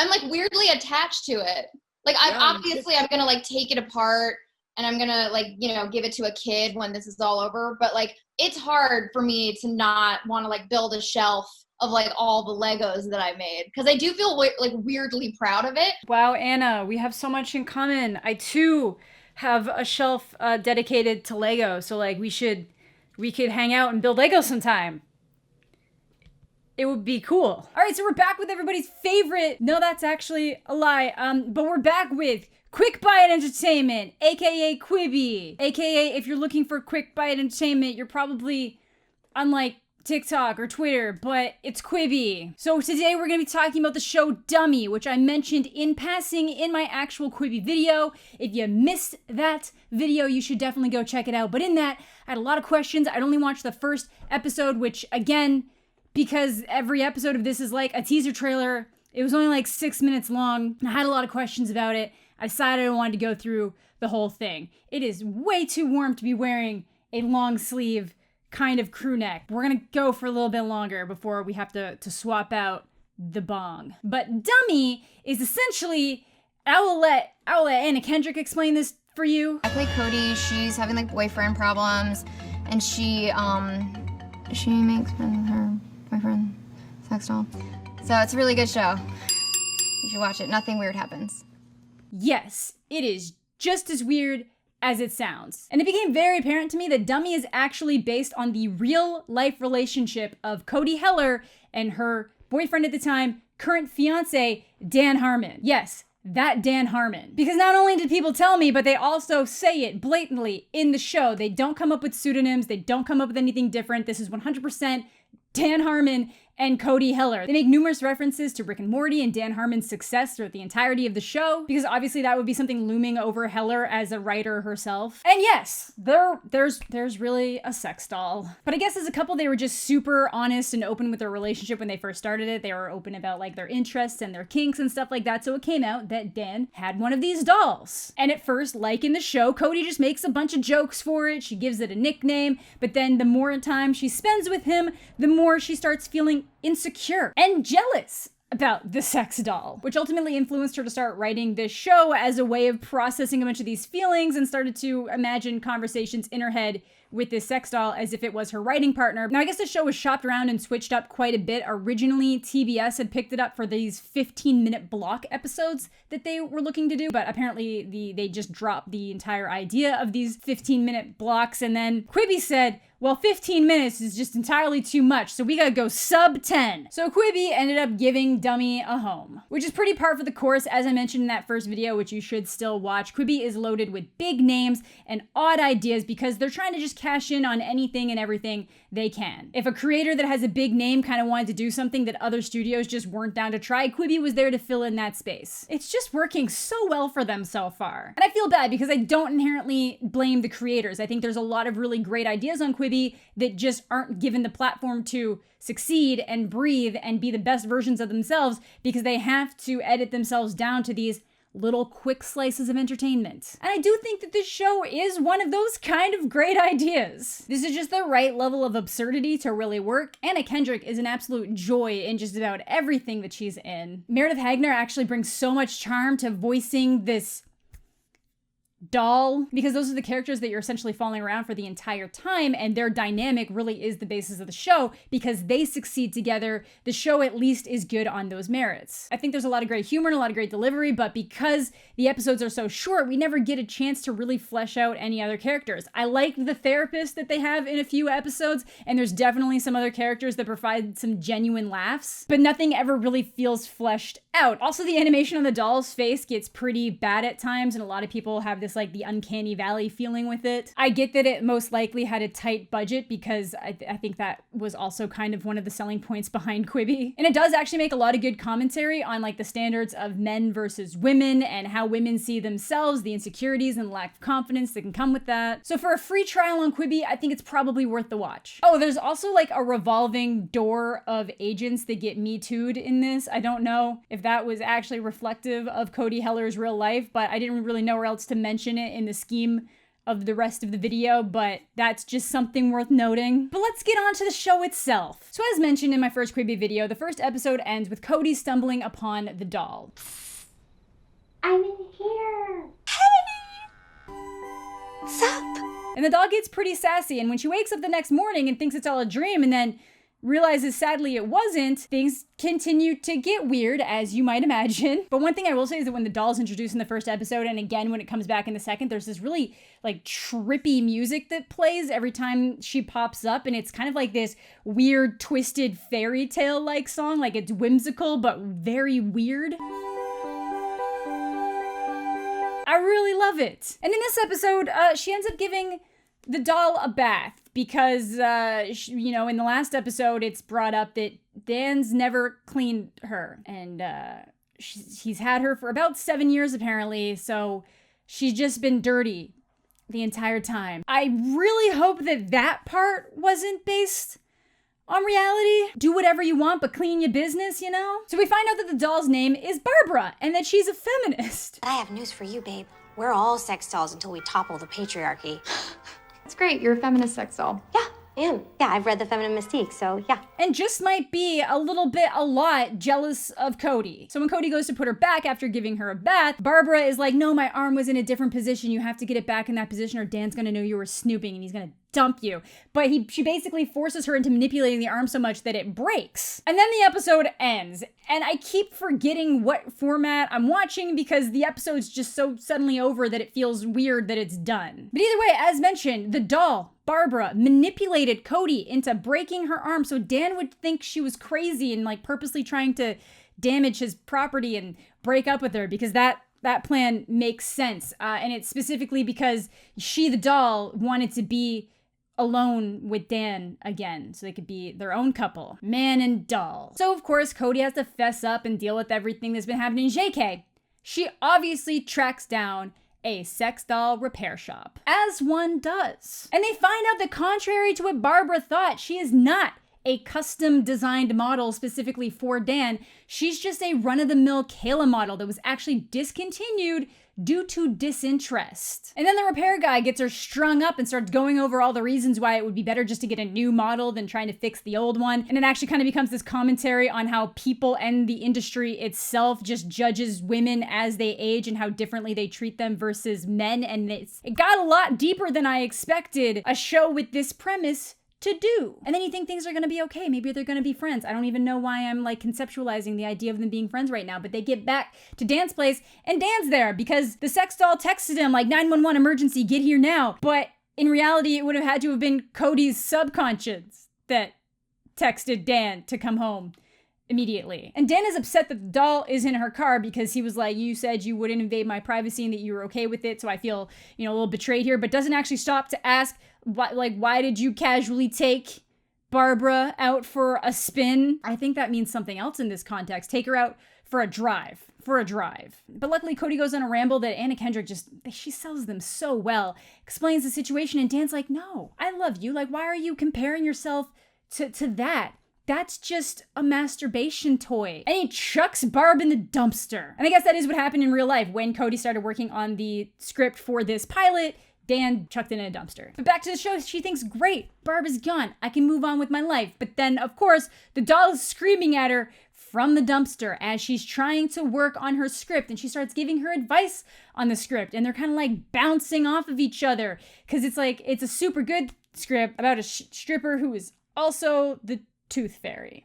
I'm like weirdly attached to it. Like I'm gonna like take it apart and I'm gonna like, you know, give it to a kid when this is all over. But like, it's hard for me to not want to like build a shelf of like all the Legos that I made, because I do feel like weirdly proud of it. Wow, Anna, we have so much in common. I too have a shelf dedicated to Lego, so like we could hang out and build Lego sometime. It would be cool. All right, so we're back with everybody's favorite. No, that's actually a lie. But we're back with Quick Bite Entertainment, aka Quibi, aka if you're looking for Quick Bite Entertainment, you're probably on like TikTok or Twitter, but it's Quibi. So today we're gonna be talking about the show Dummy, which I mentioned in passing in my actual Quibi video. If you missed that video, you should definitely go check it out. But in that, I had a lot of questions. I'd only watched the first episode, which again, because every episode of this is like a teaser trailer, it was only like 6 minutes long. I had a lot of questions about it. I decided I wanted to go through the whole thing. It is way too warm to be wearing a long sleeve kind of crew neck. We're gonna go for a little bit longer before we have to swap out the bong. But Dummy is essentially, I will let Anna Kendrick explain this for you. I play Cody. She's having like boyfriend problems, and she makes friends with her boyfriend sex doll. So it's a really good show. You should watch it. Nothing weird happens. Yes, it is just as weird as it sounds. And it became very apparent to me that Dummy is actually based on the real life relationship of Cody Heller and her boyfriend at the time, current fiance, Dan Harmon. Yes, that Dan Harmon. Because not only did people tell me, but they also say it blatantly in the show. They don't come up with pseudonyms. They don't come up with anything different. This is 100% Dan Harmon and Cody Heller. They make numerous references to Rick and Morty and Dan Harmon's success throughout the entirety of the show, because obviously that would be something looming over Heller as a writer herself. And yes, there's really a sex doll. But I guess as a couple, they were just super honest and open with their relationship when they first started it. They were open about like their interests and their kinks and stuff like that. So it came out that Dan had one of these dolls. And at first, like in the show, Cody just makes a bunch of jokes for it. She gives it a nickname, but then the more time she spends with him, the more she starts feeling insecure and jealous about the sex doll, which ultimately influenced her to start writing this show as a way of processing a bunch of these feelings, and started to imagine conversations in her head with this sex doll as if it was her writing partner. Now, I guess the show was shopped around and switched up quite a bit. Originally, TBS had picked it up for these 15-minute block episodes that they were looking to do, but apparently they just dropped the entire idea of these 15-minute blocks, and then Quibi said, well, 15 minutes is just entirely too much, so we gotta go sub 10. So Quibi ended up giving Dummy a home, which is pretty par for the course. As I mentioned in that first video, which you should still watch, Quibi is loaded with big names and odd ideas because they're trying to just cash in on anything and everything they can. If a creator that has a big name kind of wanted to do something that other studios just weren't down to try, Quibi was there to fill in that space. It's just working so well for them so far. And I feel bad because I don't inherently blame the creators. I think there's a lot of really great ideas on Quibi that just aren't given the platform to succeed and breathe and be the best versions of themselves because they have to edit themselves down to these little quick slices of entertainment. And I do think that this show is one of those kind of great ideas. This is just the right level of absurdity to really work. Anna Kendrick is an absolute joy in just about everything that she's in. Meredith Hagner actually brings so much charm to voicing this doll, because those are the characters that you're essentially following around for the entire time, and their dynamic really is the basis of the show. Because they succeed together, the show at least is good on those merits. I think there's a lot of great humor and a lot of great delivery, but because the episodes are so short, we never get a chance to really flesh out any other characters. I like the therapist that they have in a few episodes, and there's definitely some other characters that provide some genuine laughs, but nothing ever really feels fleshed out. Also, the animation on the doll's face gets pretty bad at times, and a lot of people have this like the uncanny valley feeling with it. I get that it most likely had a tight budget, because I think that was also kind of one of the selling points behind Quibi. And it does actually make a lot of good commentary on like the standards of men versus women and how women see themselves, the insecurities and lack of confidence that can come with that. So for a free trial on Quibi, I think it's probably worth the watch. Oh, there's also like a revolving door of agents that get Me Too'd in this. I don't know if that was actually reflective of Cody Heller's real life, but I didn't really know where else to mention it in the scheme of the rest of the video, but that's just something worth noting. But let's get on to the show itself. So as mentioned in my first Quibi video, the first episode ends with Cody stumbling upon the doll. I'm in here. Sup? And the doll gets pretty sassy, and when she wakes up the next morning and thinks it's all a dream and then realizes sadly it wasn't, things continue to get weird, as you might imagine. But one thing I will say is that when the doll's introduced in the first episode, and again when it comes back in the second, there's this really like trippy music that plays every time she pops up, and it's kind of like this weird, twisted fairy tale like song. Like it's whimsical but very weird. I really love it. And in this episode, she ends up giving the doll a bath because, you know, in the last episode, it's brought up that Dan's never cleaned her. And he's had her for about 7 years, apparently. So she's just been dirty the entire time. I really hope that that part wasn't based on reality. Do whatever you want, but clean your business, you know? So we find out that the doll's name is Barbara and that she's a feminist. But I have news for you, babe. We're all sex dolls until we topple the patriarchy. It's great. You're a feminist sex doll. Yeah, I am. Yeah, I've read The Feminine Mystique, so yeah. And just might be a lot jealous of Cody. So when Cody goes to put her back after giving her a bath, Barbara is like, no, my arm was in a different position. You have to get it back in that position or Dan's gonna know you were snooping and he's gonna dump you. But she basically forces her into manipulating the arm so much that it breaks. And then the episode ends. And I keep forgetting what format I'm watching because the episode's just so suddenly over that it feels weird that it's done. But either way, as mentioned, the doll, Barbara, manipulated Cody into breaking her arm so Dan would think she was crazy and like purposely trying to damage his property and break up with her because that plan makes sense. And it's specifically because she, the doll, wanted to be alone with Dan again, so they could be their own couple, man and doll. So of course, Cody has to fess up and deal with everything that's been happening. JK, she obviously tracks down a sex doll repair shop, as one does. And they find out that contrary to what Barbara thought, she is not a custom designed model specifically for Dan. She's just a run-of-the-mill Kayla model that was actually discontinued due to disinterest. And then the repair guy gets her strung up and starts going over all the reasons why it would be better just to get a new model than trying to fix the old one. And it actually kind of becomes this commentary on how people and the industry itself just judges women as they age and how differently they treat them versus men. And it got a lot deeper than I expected a show with this premise to do. And then you think things are gonna be okay. Maybe they're gonna be friends. I don't even know why I'm like conceptualizing the idea of them being friends right now, but they get back to Dan's place and Dan's there because the sex doll texted him like 911 emergency, get here now. But in reality, it would have had to have been Cody's subconscious that texted Dan to come home immediately. And Dan is upset that the doll is in her car because he was like, you said you wouldn't invade my privacy and that you were okay with it. So I feel, you know, a little betrayed here, but doesn't actually stop to ask, why did you casually take Barbara out for a spin? I think that means something else in this context. Take her out for a drive. But luckily Cody goes on a ramble that Anna Kendrick she sells them so well, explains the situation, and Dan's like, no, I love you. Like, why are you comparing yourself to that? That's just a masturbation toy. And he chucks Barb in the dumpster. And I guess that is what happened in real life. When Cody started working on the script for this pilot, Dan chucked it in a dumpster. But back to the show, she thinks, great, Barb is gone. I can move on with my life. But then, of course, the doll is screaming at her from the dumpster as she's trying to work on her script. And she starts giving her advice on the script. And they're kind of like bouncing off of each other. Because it's a super good script about a stripper who is also the Tooth Fairy.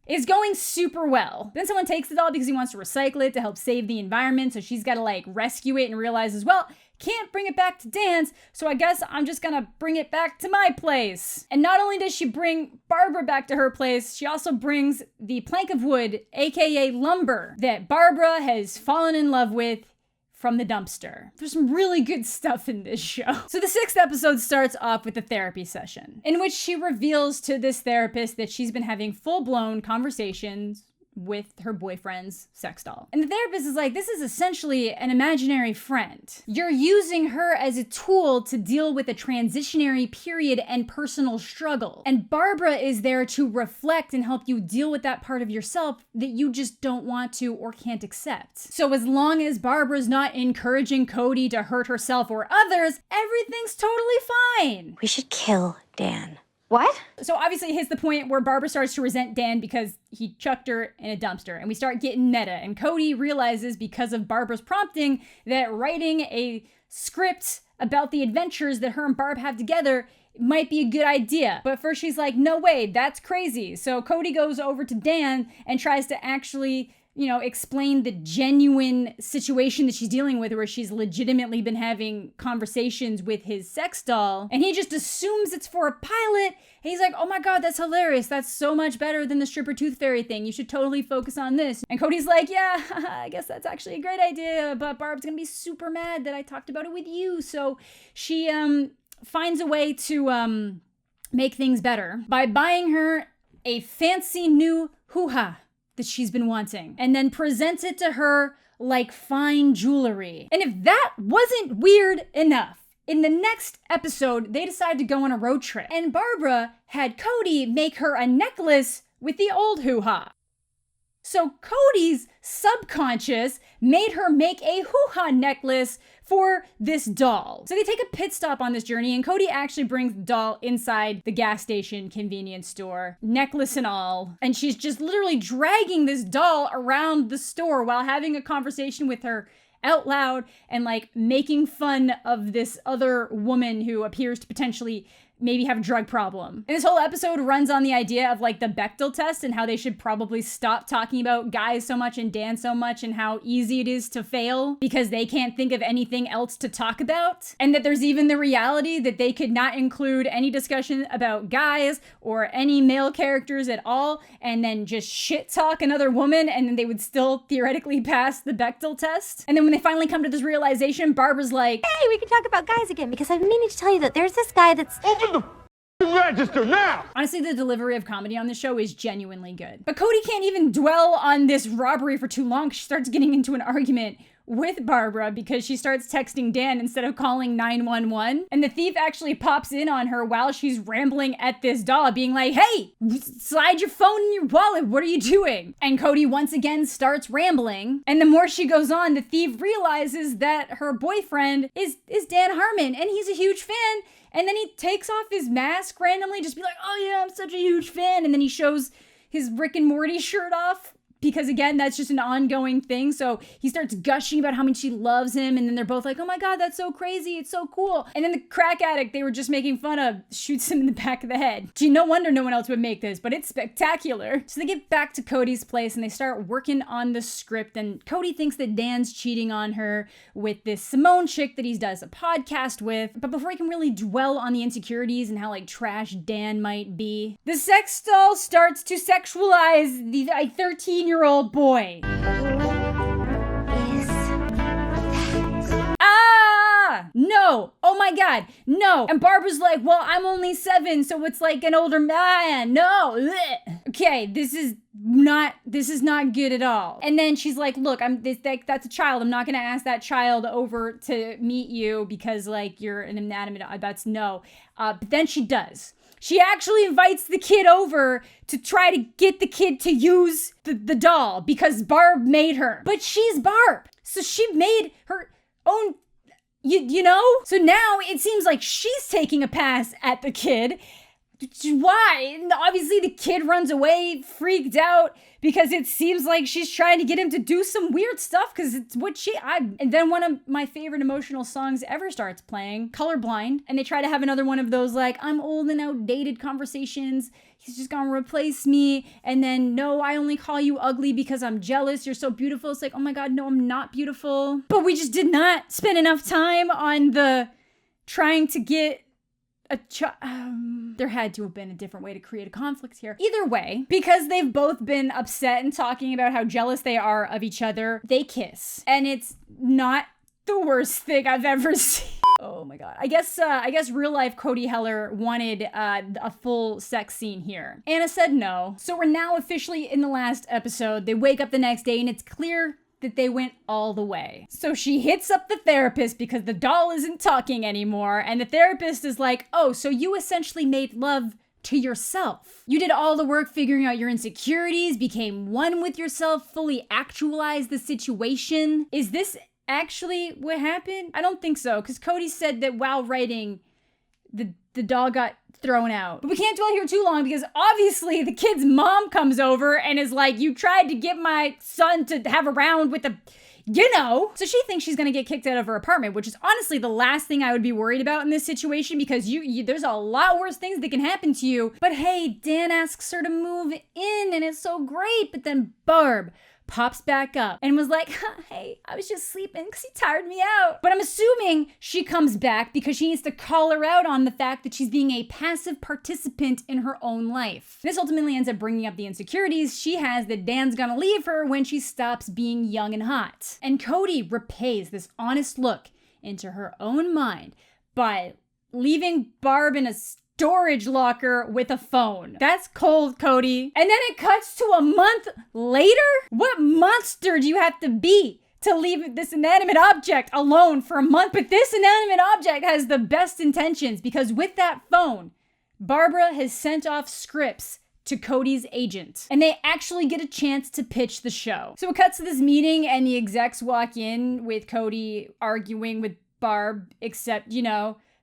It's going super well. Then someone takes the doll because he wants to recycle it to help save the environment, so she's got to like rescue it and realizes, well, can't bring it back to Dan's, so I guess I'm just gonna bring it back to my place. And not only does she bring Barbara back to her place, she also brings the plank of wood, aka lumber, that Barbara has fallen in love with from the dumpster. There's some really good stuff in this show. So the 6th episode starts off with a therapy session in which she reveals to this therapist that she's been having full-blown conversations with her boyfriend's sex doll. And the therapist is like, this is essentially an imaginary friend. You're using her as a tool to deal with a transitionary period and personal struggle. And Barbara is there to reflect and help you deal with that part of yourself that you just don't want to or can't accept. So as long as Barbara's not encouraging Cody to hurt herself or others, everything's totally fine. We should kill Dan. What? So obviously it hits the point where Barbara starts to resent Dan because he chucked her in a dumpster, and we start getting meta, and Cody realizes because of Barbara's prompting that writing a script about the adventures that her and Barb have together might be a good idea. But first she's like, no way, that's crazy. So Cody goes over to Dan and tries to actually, explain the genuine situation that she's dealing with, where she's legitimately been having conversations with his sex doll, and he just assumes it's for a pilot. And he's like, oh my God, that's hilarious. That's so much better than the stripper tooth fairy thing. You should totally focus on this. And Cody's like, yeah, I guess that's actually a great idea, but Barb's gonna be super mad that I talked about it with you. So she finds a way to make things better by buying her a fancy new hoo-ha that she's been wanting, and then presents it to her like fine jewelry. And if that wasn't weird enough, in the next episode, they decide to go on a road trip, and Barbara had Cody make her a necklace with the old hoo-ha. So Cody's subconscious made her make a hoo-ha necklace for this doll. So they take a pit stop on this journey, and Cody actually brings the doll inside the gas station convenience store, necklace and all. And she's just literally dragging this doll around the store while having a conversation with her out loud and making fun of this other woman who appears to potentially maybe have a drug problem. And this whole episode runs on the idea of the Bechdel test and how they should probably stop talking about guys so much and Dan so much and how easy it is to fail because they can't think of anything else to talk about. And that there's even the reality that they could not include any discussion about guys or any male characters at all and then just shit talk another woman, and then they would still theoretically pass the Bechdel test. And then when they finally come to this realization, Barbara's like, Hey, we can talk about guys again, because I've been meaning to tell you that there's this guy that's... Open the register now! Honestly, the delivery of comedy on the show is genuinely good. But Cody can't even dwell on this robbery for too long. She starts getting into an argument with Barbara because she starts texting Dan instead of calling 911. And the thief actually pops in on her while she's rambling at this doll, being like, hey, slide your phone in your wallet. What are you doing? And Cody once again starts rambling. And the more she goes on, the thief realizes that her boyfriend is Dan Harmon, and he's a huge fan. And then he takes off his mask randomly, just be like, oh yeah, I'm such a huge fan. And then he shows his Rick and Morty shirt off, because again, that's just an ongoing thing. So he starts gushing about how much she loves him. And then they're both like, oh my God, that's so crazy. It's so cool. And then the crack addict they were just making fun of shoots him in the back of the head. Gee, no wonder no one else would make this, but it's spectacular. So they get back to Cody's place and they start working on the script. And Cody thinks that Dan's cheating on her with this Simone chick that he does a podcast with. But before he can really dwell on the insecurities and how trash Dan might be, the sex doll starts to sexualize the 13-year-old boy. No. Oh my God. No. And Barbara's like, well, I'm only 7, so it's like an older man. No. Ugh. Okay, this is not good at all. And then she's like, look, that's a child. I'm not going to ask that child over to meet you because you're an inanimate. That's no. But then she does. She actually invites the kid over to try to get the kid to use the doll because Barb made her. But she's Barb. So she made her own, you know? So now it seems like she's taking a pass at the kid. Why? And obviously the kid runs away, freaked out, because it seems like she's trying to get him to do some weird stuff because it's what and then one of my favorite emotional songs ever starts playing, Colorblind, and they try to have another one of those I'm old and outdated conversations. He's just gonna replace me. And then, no, I only call you ugly because I'm jealous. You're so beautiful. It's like, oh my God, no, I'm not beautiful. But we just did not spend enough time on the trying to get there had to have been a different way to create a conflict here. Either way, because they've both been upset and talking about how jealous they are of each other, they kiss. And it's not the worst thing I've ever seen. Oh my god. I guess real life Cody Heller wanted a full sex scene here. Anna said no. So we're now officially in the last episode. They wake up the next day and it's clear that they went all the way. So she hits up the therapist because the doll isn't talking anymore, and the therapist is like, oh, so you essentially made love to yourself. You did all the work figuring out your insecurities, became one with yourself, fully actualized the situation. Is this actually what happened? I don't think so, because Cody said that while writing, the doll got thrown out. But we can't dwell here too long because obviously the kid's mom comes over and is like, you tried to get my son to have a round with the, So she thinks she's gonna get kicked out of her apartment, which is honestly the last thing I would be worried about in this situation because there's a lot worse things that can happen to you. But hey, Dan asks her to move in and it's so great. But then Barb pops back up and was like, hey, I was just sleeping because he tired me out. But I'm assuming she comes back because she needs to call her out on the fact that she's being a passive participant in her own life. This ultimately ends up bringing up the insecurities she has that Dan's gonna leave her when she stops being young and hot. And Cody repays this honest look into her own mind by leaving Barb in a storage locker with a phone. That's cold, Cody. And then it cuts to a month later? What monster do you have to be to leave this inanimate object alone for a month? But this inanimate object has the best intentions because with that phone, Barbara has sent off scripts to Cody's agent, and they actually get a chance to pitch the show. So it cuts to this meeting and the execs walk in with Cody arguing with Barb, except,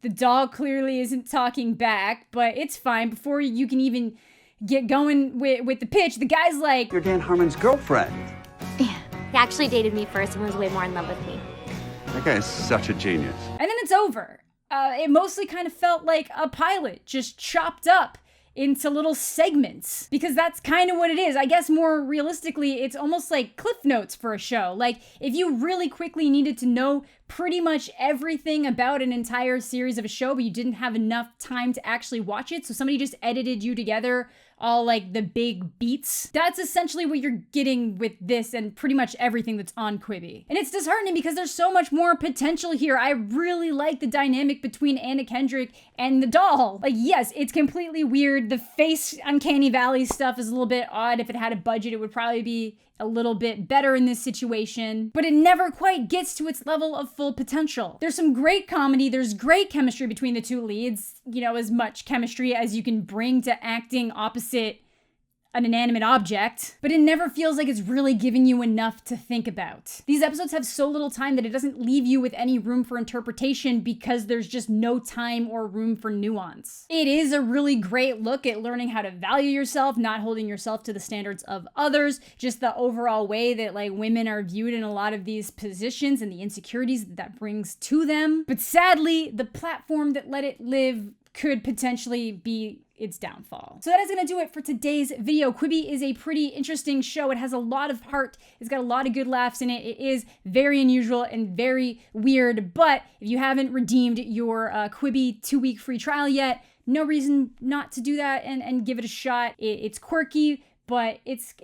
the doll clearly isn't talking back, but it's fine. Before you can even get going with the pitch, the guy's like, you're Dan Harmon's girlfriend. Yeah. He actually dated me first and was way more in love with me. That guy is such a genius. And then it's over. It mostly kind of felt like a pilot, just chopped up into little segments, because that's kind of what it is. I guess more realistically, it's almost like Cliff Notes for a show. Like, if you really quickly needed to know pretty much everything about an entire series of a show, but you didn't have enough time to actually watch it, so somebody just edited you together all like the big beats. That's essentially what you're getting with this and pretty much everything that's on Quibi. And it's disheartening because there's so much more potential here. I really like the dynamic between Anna Kendrick and the doll. Like, yes, it's completely weird. The face Uncanny Valley stuff is a little bit odd. If it had a budget, it would probably be a little bit better in this situation, but it never quite gets to its level of full potential. There's some great comedy, there's great chemistry between the two leads, as much chemistry as you can bring to acting opposite an inanimate object, but it never feels like it's really giving you enough to think about. These episodes have so little time that it doesn't leave you with any room for interpretation because there's just no time or room for nuance. It is a really great look at learning how to value yourself, not holding yourself to the standards of others, just the overall way that women are viewed in a lot of these positions and the insecurities that brings to them. But sadly, the platform that let it live could potentially be its downfall. So that is going to do it for today's video. Quibi is a pretty interesting show. It has a lot of heart. It's got a lot of good laughs in it. It is very unusual and very weird, but if you haven't redeemed your Quibi 2-week free trial yet, no reason not to do that and give it a shot. It's quirky, but it's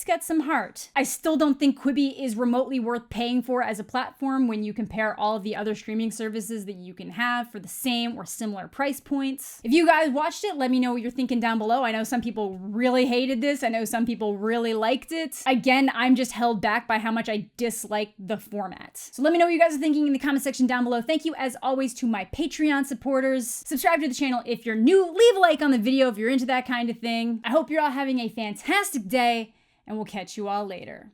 got some heart. I still don't think Quibi is remotely worth paying for as a platform when you compare all of the other streaming services that you can have for the same or similar price points. If you guys watched it, let me know what you're thinking down below. I know some people really hated this. I know some people really liked it. Again, I'm just held back by how much I dislike the format. So let me know what you guys are thinking in the comment section down below. Thank you as always to my Patreon supporters. Subscribe to the channel if you're new. Leave a like on the video if you're into that kind of thing. I hope you're all having a fantastic day, and we'll catch you all later.